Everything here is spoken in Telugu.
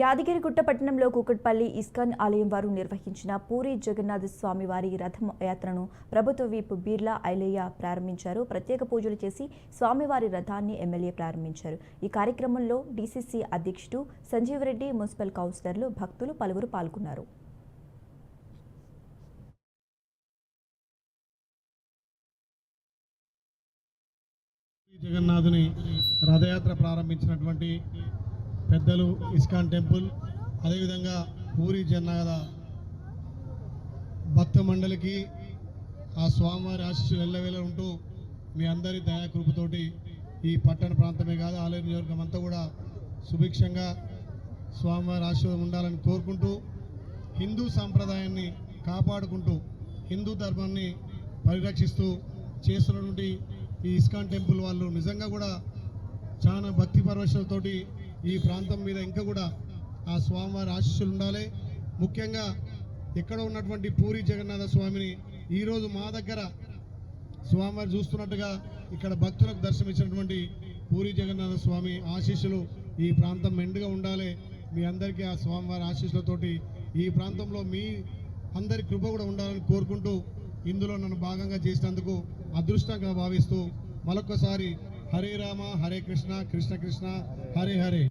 యాదగిరిగుట్ట పట్టణంలో కూకట్పల్లి ఇస్కాన్ ఆలయం వారు నిర్వహించిన పూరి జగన్నాథ స్వామి వారి రథం యాత్రను ప్రభుత్వ విప్ బీర్లా ఐలయ్య ప్రారంభించారు. ప్రత్యేక పూజలు చేసి స్వామివారి రథాన్ని ఎమ్మెల్యే ప్రారంభించారు. ఈ కార్యక్రమంలో డీసీసీ అధ్యక్షుడు సంజీవరెడ్డి, మున్సిపల్ కౌన్సిలర్లు, భక్తులు పలువురు పాల్గొన్నారు. జగన్నాథుని రథయాత్ర ప్రారంభించినటువంటి పెద్దలు ఇస్కాన్ టెంపుల్, అదేవిధంగా పూరి జగన్నాథ భక్త మండలికి ఆ స్వామివారి ఆశీస్సులు ఎల్లవేళ ఉంటూ మీ అందరి దయాకృపతోటి ఈ పట్టణ ప్రాంతమే కాదు ఆలయ నియోజకవర్గం అంతా కూడా సుభిక్షంగా స్వామివారి ఆశీర్వాదం ఉండాలని కోరుకుంటూ, హిందూ సాంప్రదాయాన్ని కాపాడుకుంటూ హిందూ ధర్మాన్ని పరిరక్షిస్తూ చేస్తున్నటువంటి ఈ ఇస్కాన్ టెంపుల్ వాళ్ళు నిజంగా కూడా చాలా భక్తి పరవశంతోటి ఈ ప్రాంతం మీద ఇంకా కూడా ఆ స్వామివారి ఆశీస్సులు ఉండాలి. ముఖ్యంగా ఎక్కడ ఉన్నటువంటి పూరి జగన్నాథ స్వామిని ఈరోజు మా దగ్గర స్వామివారి చూస్తున్నట్టుగా ఇక్కడ భక్తులకు దర్శనమిచ్చినటువంటి పూరి జగన్నాథ స్వామి ఆశీస్సులు ఈ ప్రాంతం మెండుగా ఉండాలి. మీ అందరికీ ఆ స్వామివారి ఆశీస్సులతోటి ఈ ప్రాంతంలో మీ అందరి కృప కూడా ఉండాలని కోరుకుంటూ, ఇందులో నన్ను భాగంగా చేసినందుకు అదృష్టంగా భావిస్తూ మరొకసారి హరే రామ హరే కృష్ణ, కృష్ణ కృష్ణ హరే హరే.